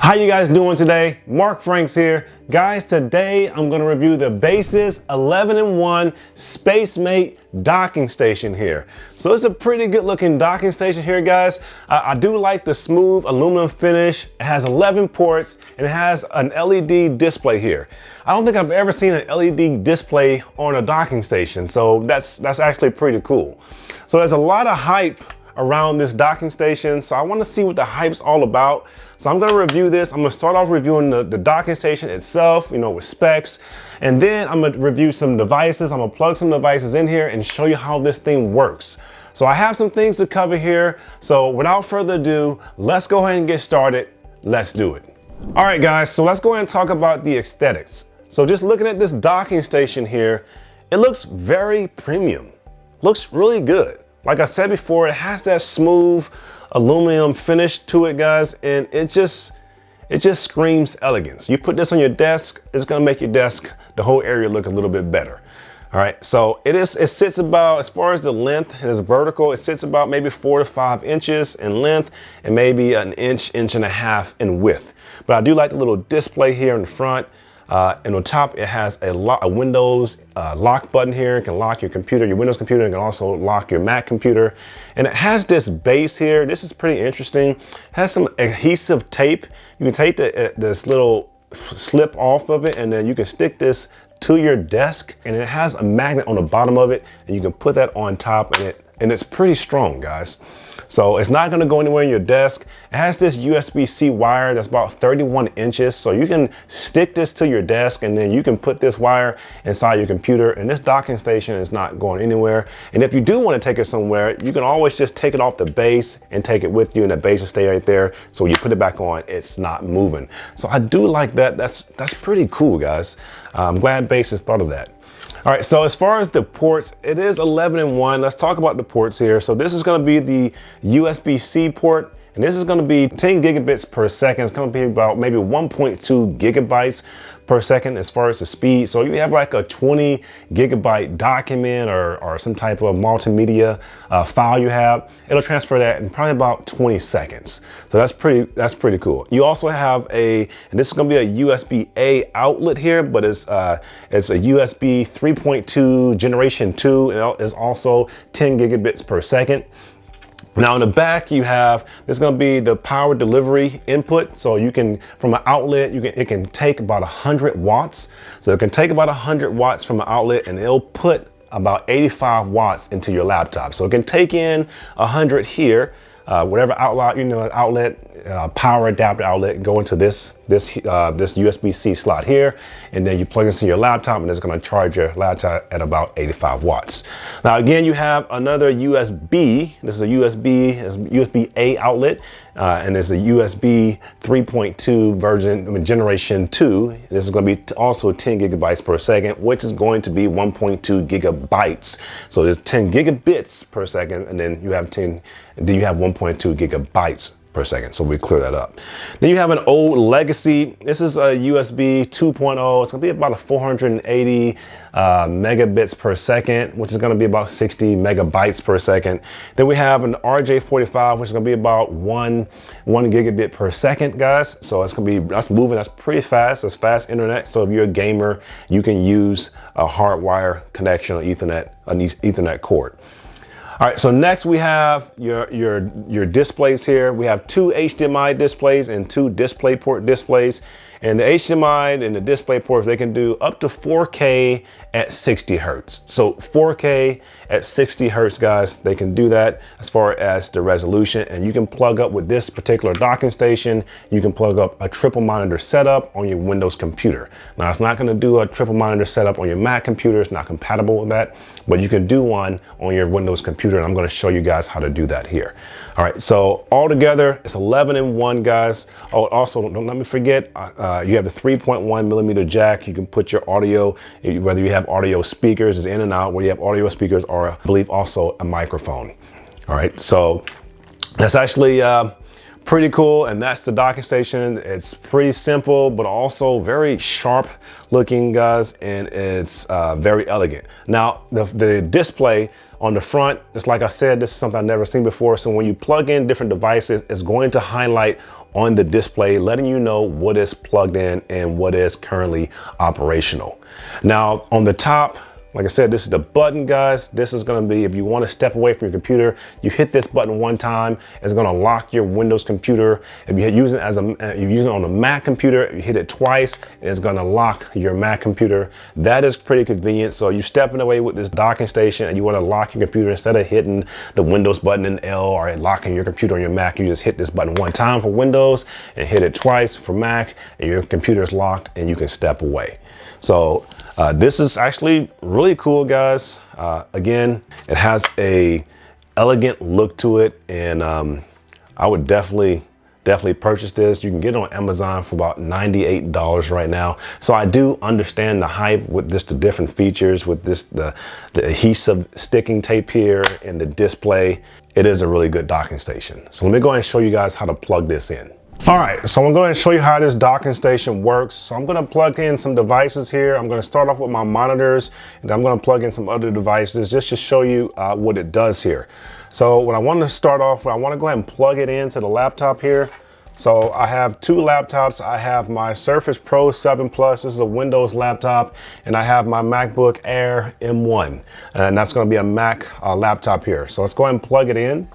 How you guys doing today? Mark Franks here. Guys, today I'm going to review the Baseus 11-in-1 Spacemate docking station here. So it's a pretty good looking docking station here, guys. I do like the smooth aluminum finish. It has 11 ports and it has an LED display here. I don't think I've ever seen an LED display on a docking station, so that's actually pretty cool. So there's a lot of hype around this docking station, so I want to see what the hype's all about. So I'm going to review this. I'm going to start off reviewing the docking station itself, you know, with specs, and then I'm going to review some devices. I'm going to plug some devices in here and show you how this thing works. So I have some things to cover here, so without further ado, let's go ahead and get started. Let's do it. All right, guys, so let's go ahead and talk about the aesthetics. So just looking at this docking station here, it looks very premium. Looks really good. Like I said before, it has that smooth aluminum finish to it, guys, and it just screams elegance. You put this on your desk, it's gonna make your desk, the whole area, look a little bit better. All right, so it sits about, as far as the length, it is vertical, it sits about maybe 4 to 5 inches in length and maybe an inch and a half in width. But I do like the little display here in the front. And on top, it has a Windows lock button here. It can lock your computer, your Windows computer, and can also lock your Mac computer. And it has this base here. This is pretty interesting. It has some adhesive tape. You can take this little slip off of it, and then you can stick this to your desk. And it has a magnet on the bottom of it, and you can put that on top, and it's pretty strong, guys. So it's not gonna go anywhere in your desk. It has this USB-C wire that's about 31 inches. So you can stick this to your desk and then you can put this wire inside your computer, and this docking station is not going anywhere. And if you do wanna take it somewhere, you can always just take it off the base and take it with you, and the base will stay right there. So when you put it back on, it's not moving. So I do like that. That's pretty cool, guys. I'm glad Baseus thought of that. All right, so as far as the ports, it is 11-in-1. Let's talk about the ports here. So this is gonna be the USB-C port, and this is gonna be 10 gigabits per second. It's gonna be about maybe 1.2 gigabytes per second as far as the speed. So you have like a 20 gigabyte document or some type of multimedia file you have, it'll transfer that in probably about 20 seconds. So that's pretty cool. You also have and this is gonna be a USB-A outlet here, but it's a USB 3.2 generation 2, and it's also 10 gigabits per second. Now in the back, you have, this is gonna be the power delivery input. So you can, from an outlet, it can take about 100 watts. So it can take about 100 watts from an outlet, and it'll put about 85 watts into your laptop. So it can take in 100 here, whatever outlet, power adapter outlet, go into this USB-C slot here, and then you plug this in your laptop, and it's going to charge your laptop at about 85 watts. Now again, you have another USB. This is a USB-A outlet, and it's a USB 3.2 version, generation 2. This is going to be also 10 gigabytes per second, which is going to be 1.2 gigabytes. So there's 10 gigabits per second, and then you have 1.2 gigabytes per second. So we clear that up. Then you have an old legacy. This is a USB 2.0. It's gonna be about a 480 megabits per second, which is gonna be about 60 megabytes per second. Then we have an RJ45, which is gonna be about one gigabit per second, guys. So that's moving, that's pretty fast. That's fast internet. So if you're a gamer, you can use a hardwire connection on Ethernet, an Ethernet cord. All right, so next we have your displays here. We have 2 HDMI displays and 2 DisplayPort displays. And the HDMI and the DisplayPorts, they can do up to 4K at 60 hertz. So 4K at 60 hertz, guys, they can do that as far as the resolution. And you can plug up with this particular docking station, you can plug up a triple monitor setup on your Windows computer. Now, it's not gonna do a triple monitor setup on your Mac computer. It's not compatible with that, but you can do one on your Windows computer, and I'm gonna show you guys how to do that here. All right, so all together, it's 11-in-1, guys. Oh, also, don't let me forget, you have the 3.1 millimeter jack. You can put your audio, whether you have audio speakers, is in and out, where you have audio speakers, or I believe also a microphone. All right, so that's actually pretty cool, and that's the docking station. It's pretty simple, but also very sharp looking, guys, and it's very elegant. Now, the display on the front, just like I said, this is something I've never seen before. So when you plug in different devices, it's going to highlight on the display, letting you know what is plugged in and what is currently operational. Now on the top, like I said, this is the button, guys. This is gonna be, if you wanna step away from your computer, you hit this button one time, it's gonna lock your Windows computer. If you're using it on a Mac computer, you hit it twice, it's gonna lock your Mac computer. That is pretty convenient. So you're stepping away with this docking station and you wanna lock your computer, instead of hitting the Windows button in L or locking your computer on your Mac, you just hit this button one time for Windows and hit it twice for Mac, and your computer is locked and you can step away. So this is actually really cool, guys. Again, it has a elegant look to it, and I would definitely purchase this. You can get it on Amazon for about $98 right now. So I do understand the hype with this, the different features with this, the adhesive sticking tape here and the display. It is a really good docking station. So let me go ahead and show you guys how to plug this in. All right, so I'm going to show you how this docking station works. So I'm going to plug in some devices here. I'm going to start off with my monitors, and I'm going to plug in some other devices just to show you what it does here. So what I want to start off with, I want to go ahead and plug it into the laptop here. So I have two laptops. I have my Surface Pro 7 Plus. This is a Windows laptop, and I have my MacBook Air M1, and that's going to be a Mac laptop here. So let's go ahead and plug it in.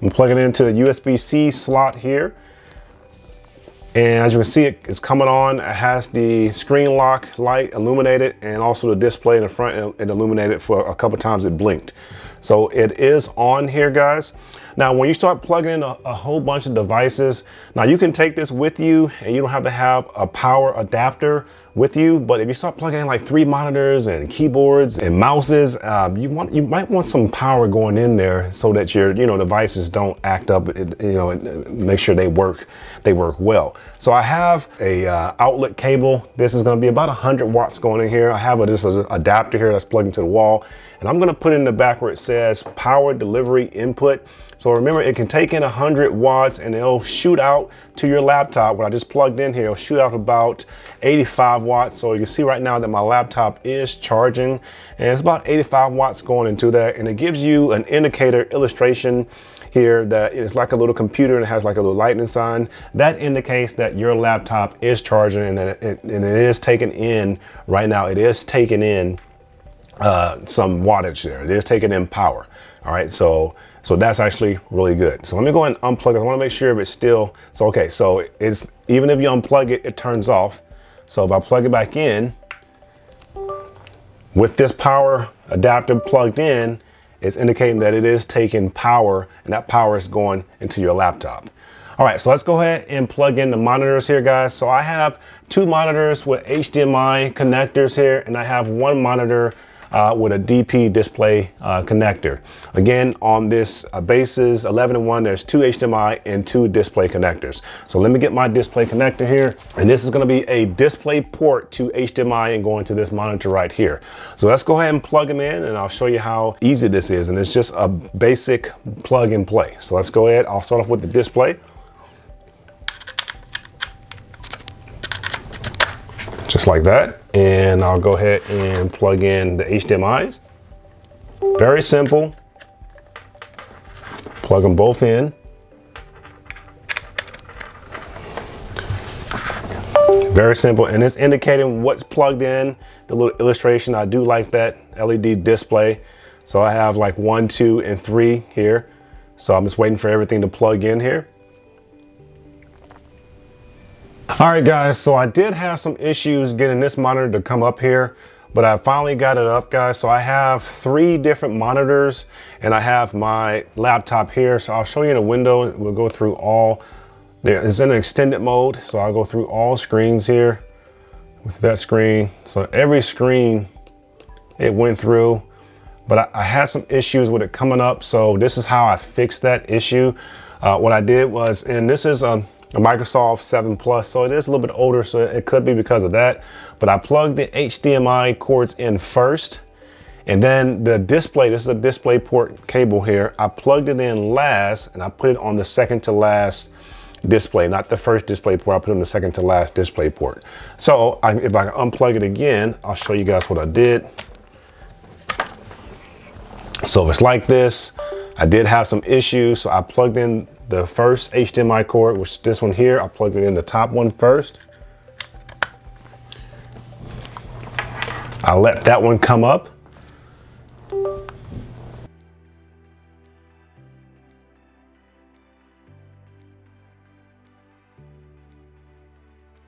I'm plugging it into the USB-C slot here. And as you can see, it's coming on. It has the screen lock light illuminated, and also the display in the front, it illuminated for a couple times, it blinked. So it is on here, guys. Now, when you start plugging in a whole bunch of devices, now you can take this with you and you don't have to have a power adapter with you. But if you start plugging in like 3 monitors and keyboards and mouses, you might want some power going in there so that your devices don't act up. Make sure they work well. So I have a outlet cable. This is going to be about 100 watts going in here. I have this adapter here that's plugged into the wall, and I'm going to put it in the back where it says power delivery input. So remember, it can take in 100 watts and it'll shoot out to your laptop. What I just plugged in here, it'll shoot out about 85 watts. So you can see right now that my laptop is charging, and it's about 85 watts going into that. And it gives you an indicator illustration here that it's like a little computer and it has like a little lightning sign. That indicates that your laptop is charging, and that it is taking in, right now, it is taking in some wattage there. It is taking in power. All right, so that's actually really good. So let me go ahead and unplug it. I want to make sure if it's still, so okay, so it's, even if you unplug it, it turns off. So if I plug it back in, with this power adapter plugged in, it's indicating that it is taking power, and that power is going into your laptop. All right, so let's go ahead and plug in the monitors here, guys. So I have 2 monitors with HDMI connectors here, and I have 1 monitor with a DP display connector. Again, on this Baseus 11-in-1, there's 2 HDMI and 2 display connectors. So let me get my display connector here, and this is going to be a display port to HDMI and going to this monitor right here. So let's go ahead and plug them in, and I'll show you how easy this is. And it's just a basic plug and play. So let's go ahead. I'll start off with the display. Just like that, and I'll go ahead and plug in the HDMIs. Very simple. Plug them both in. Very simple, and it's indicating what's plugged in. The little illustration, I do like that LED display. So I have like 1, 2, and 3 here. So I'm just waiting for everything to plug in here. All right, guys, so I did have some issues getting this monitor to come up here, but I finally got it up, guys. So I have 3 different monitors, and I have my laptop here. So I'll show you in a window. We'll go through all. It's in an extended mode, so I'll go through all screens here with that screen. So every screen it went through, but I had some issues with it coming up. So this is how I fixed that issue. What I did was, and this is a Microsoft 7 Plus, so it is a little bit older, so it could be because of that. But I plugged the HDMI cords in first, and then the display, this is a display port cable here, I plugged it in last, and I put it on the second to last display, not the first display port. I put it on the second to last display port. So if I unplug it again, I'll show you guys what I did. So it's like this. I did have some issues, so I plugged in the first HDMI cord, which is this one here. I plugged it in the top one first. I let that one come up.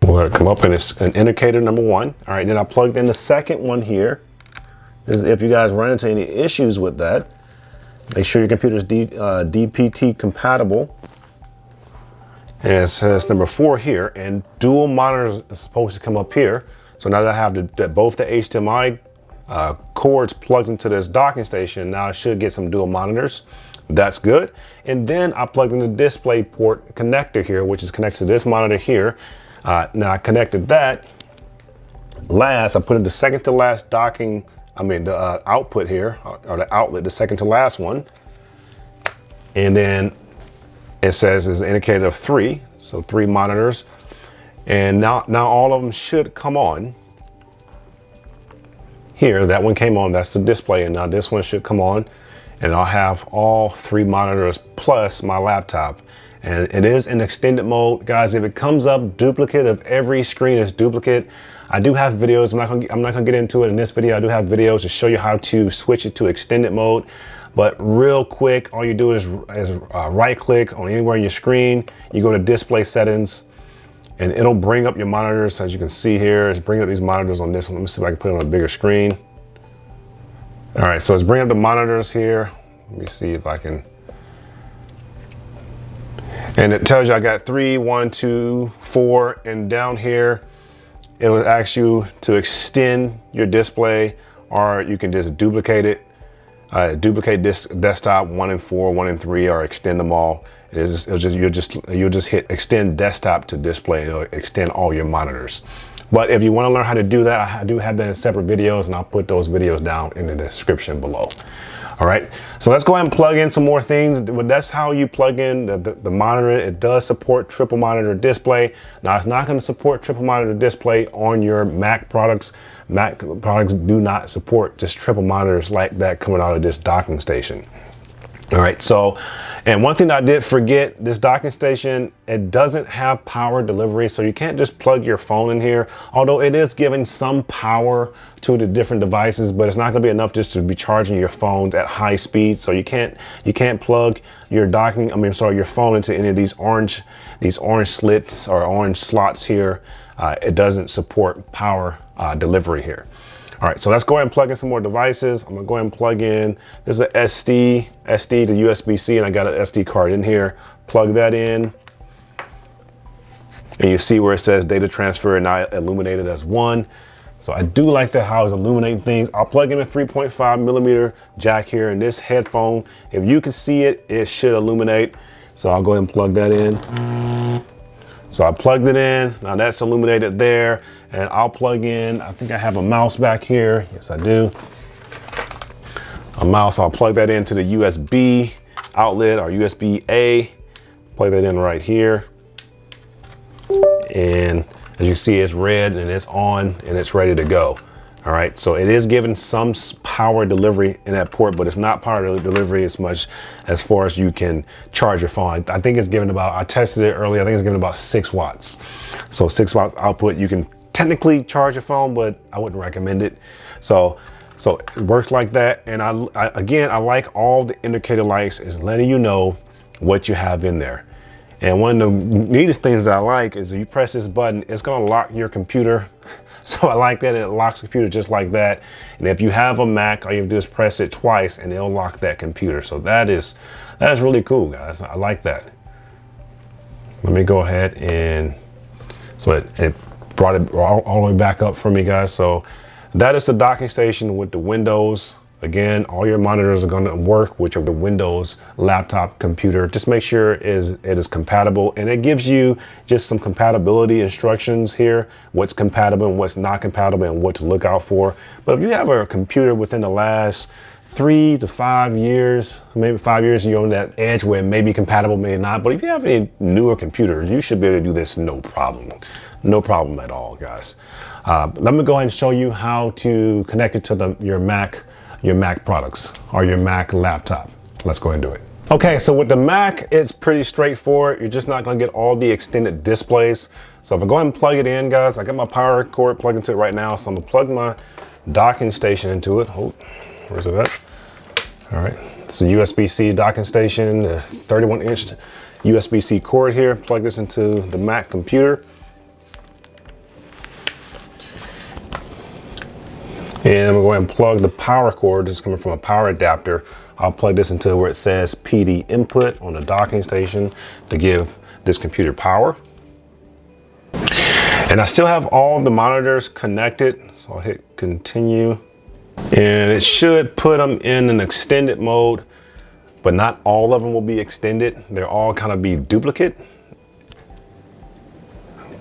We'll let it come up, and it's an indicator number one. All right, then I plugged in the second one here. This is if you guys run into any issues with that, make sure your computer is DPT compatible. And it says number 4 here, and dual monitors is supposed to come up here. So now that I have both the HDMI cords plugged into this docking station, now I should get some dual monitors. That's good. And then I plugged in the display port connector here, which is connected to this monitor here. Now I connected that last. I put in the second to last docking, the output here, or the outlet, the second to last one. And then it says it's an indicator of 3, so 3 monitors. And now all of them should come on. Here, that one came on, that's the display, and now this one should come on. And I'll have all 3 monitors plus my laptop. And it is in extended mode. Guys, if it comes up duplicate, if every screen is duplicate, I do have videos. I'm not gonna get into it in this video. I do have videos to show you how to switch it to extended mode. But real quick, all you do is right click on anywhere on your screen. You go to display settings, and it'll bring up your monitors. As you can see here, it's bringing up these monitors on this one. Let me see if I can put it on a bigger screen. All right, so it's bringing up the monitors here. Let me see if I can. And it tells you I got 3, 1, 2, 4, and down here, it will ask you to extend your display, or you can just duplicate it. Duplicate this desktop 1 and 4, 1 and 3, or extend them all. You'll just hit extend desktop to display, and it'll extend all your monitors. But if you want to learn how to do that, I do have that in separate videos, and I'll put those videos down in the description below. All right, so let's go ahead and plug in some more things. That's how you plug in the monitor. It does support triple monitor display. Now, it's not going to support triple monitor display on your Mac products. Mac products do not support just triple monitors like that coming out of this docking station. All right, so, and one thing I did forget, this docking station, it doesn't have power delivery, so you can't just plug your phone in here, although it is giving some power to the different devices, but it's not gonna be enough just to be charging your phones at high speed. So you can't plug your your phone into any of these orange slits or orange slots here. It doesn't support power delivery here. All right, so let's go ahead and plug in some more devices. I'm gonna go ahead and plug in, this is an SD to USB-C, and I got an SD card in here. Plug that in, and you see where it says data transfer and now illuminated as 1. So I do like that, how it's illuminating things. I'll plug in a 3.5 millimeter jack here in this headphone. If you can see it, it should illuminate. So I'll go ahead and plug that in. So I plugged it in, now that's illuminated there. And I'll plug in, I think I have a mouse back here. Yes, I do. A mouse, I'll plug that into the USB outlet or USB-A. Plug that in right here. And as you see, it's red and it's on and it's ready to go. All right, so it is giving some power delivery in that port, but it's not power delivery as much as far as you can charge your phone. I think it's giving about, I tested it earlier, I think it's giving about 6 watts. So 6 watts output, you can technically charge your phone, but I wouldn't recommend it. So it works like that. And again, I like all the indicator lights is letting you know what you have in there. And one of the neatest things that I like is if you press this button, it's gonna lock your computer. So I like that it locks the computer just like that. And if you have a Mac, all you have to do is press it twice and it'll lock that computer. So that is really cool, guys. I like that. Let me go ahead and, so it brought it all the way back up for me, guys. So that is the docking station with the Windows. Again, all your monitors are going to work with your Windows laptop computer. Just make sure it is compatible, and it gives you just some compatibility instructions here, what's compatible and what's not compatible and what to look out for. But if you have a computer within the last 3 to 5 years, maybe 5 years, you're on that edge where it may be compatible, may not. But if you have any newer computers, you should be able to do this no problem. No problem at all, guys. Let me go ahead and show you how to connect it to your Mac products or your Mac laptop. Let's go ahead and do it. Okay, so with the Mac, it's pretty straightforward. You're just not gonna get all the extended displays. So if I go ahead and plug it in, guys, I got my power cord plugged into it right now. So I'm gonna plug my docking station into it. Oh, where's it at? All right, it's a USB-C docking station, a 31-inch USB-C cord here. Plug this into the Mac computer. And I'm gonna go ahead and plug the power cord. This is coming from a power adapter. I'll plug this into where it says PD input on the docking station to give this computer power. And I still have all the monitors connected. So I'll hit continue. And it should put them in an extended mode, but not all of them will be extended. They're all kind of be duplicate,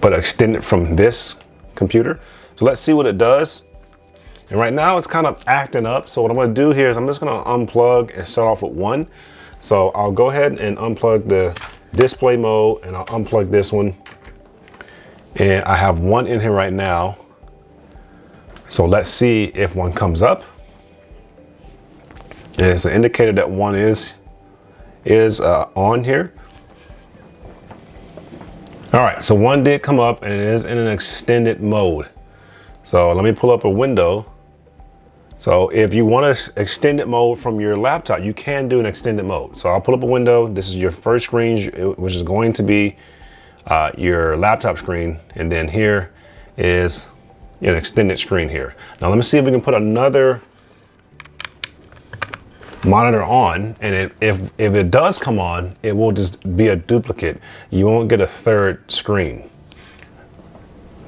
but extended from this computer. So let's see what it does. And right now it's kind of acting up. So what I'm gonna do here is I'm just gonna unplug and start off with one. So I'll go ahead and unplug the display mode and I'll unplug this one. And I have one in here right now. So let's see if one comes up. And it's an indicator that one is on here. All right, so one did come up and it is in an extended mode. So let me pull up a window. So if you want to extended mode from your laptop, you can do an extended mode. So I'll pull up a window. This is your first screen, which is going to be your laptop screen. And then here is an extended screen here. Now let me see if we can put another monitor on. And if it does come on, it will just be a duplicate. You won't get a third screen.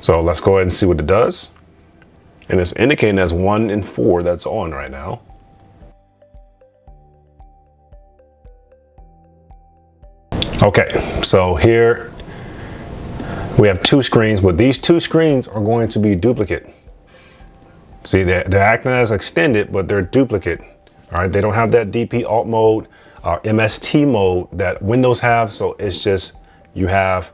So let's go ahead and see what it does. And it's indicating as 1 and 4 that's on right now. Okay, so here we have two screens, but these two screens are going to be duplicate. See, they're acting as extended, but they're duplicate. All right, they don't have that DP alt mode or MST mode that Windows have. So it's just, you have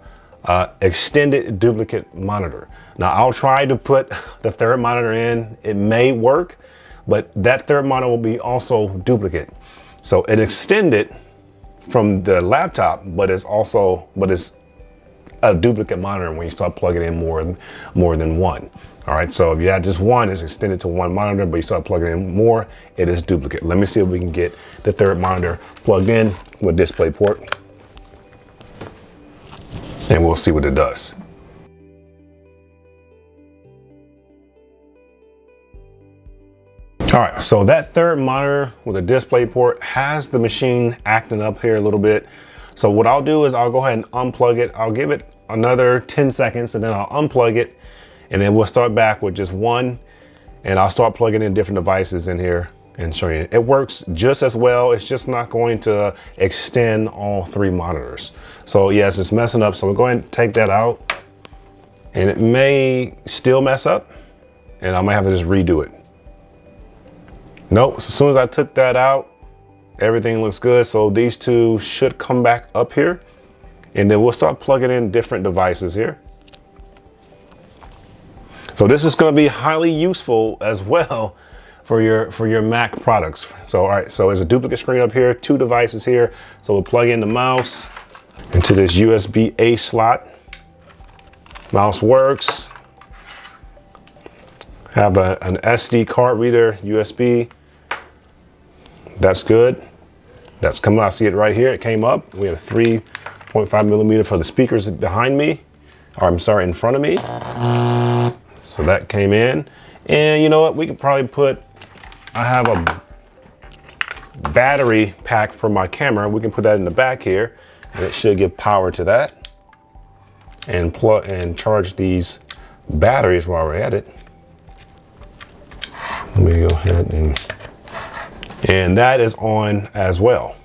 extended duplicate monitor. Now I'll try to put the third monitor in. It may work, but that third monitor will be also duplicate. So it extended from the laptop, but it's a duplicate monitor when you start plugging in more than one. All right, so if you had just one, it's extended to one monitor, but you start plugging in more, it is duplicate. Let me see if we can get the third monitor plugged in with DisplayPort. And we'll see what it does. All right, so that third monitor with a DisplayPort has the machine acting up here a little bit. So what I'll do is I'll go ahead and unplug it. I'll give it another 10 seconds and then I'll unplug it. And then we'll start back with just one. And I'll start plugging in different devices in here and show you. It works just as well. It's just not going to extend all three monitors. So yes, it's messing up. So we'll go ahead and take that out. And it may still mess up. And I might have to just redo it. Nope, as soon as I took that out, everything looks good. So these two should come back up here. And then we'll start plugging in different devices here. So this is going to be highly useful as well for your Mac products. So all right, so there's a duplicate screen up here, two devices here. So we'll plug in the mouse into this USB-A slot. Mouse works. Have an SD card reader, USB. That's good. That's coming out. I see it right here. It came up. We have a 3.5 millimeter for the speakers behind me, or I'm sorry, in front of me. So that came in. And you know what? We can probably put, I have a battery pack for my camera. We can put that in the back here and it should give power to that. And plug and charge these batteries while we're at it. Let me go ahead and that is on as well.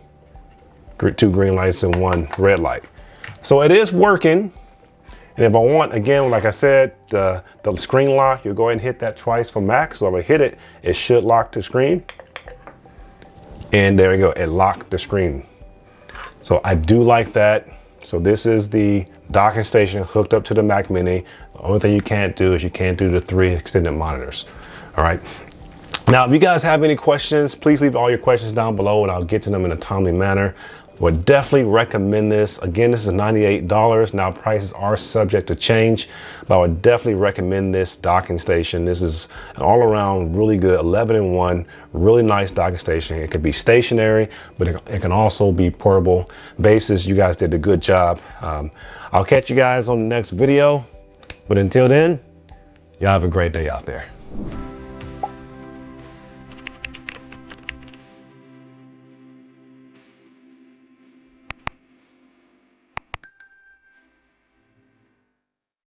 Two green lights and one red light. So it is working. And if I want, again, like I said, the screen lock, you'll go ahead and hit that twice for Mac. So if I hit it, it should lock the screen. And there we go, it locked the screen. So I do like that. So this is the docking station hooked up to the Mac Mini. The only thing you can't do is you can't do the 3 extended monitors. All right. Now, if you guys have any questions, please leave all your questions down below and I'll get to them in a timely manner. Would definitely recommend this. Again, this is $98. Now, prices are subject to change, but I would definitely recommend this docking station. This is an all around really good 11-in-1, really nice docking station. It could be stationary, but it can also be portable. Baseus, you guys did a good job. I'll catch you guys on the next video, but until then, y'all have a great day out there.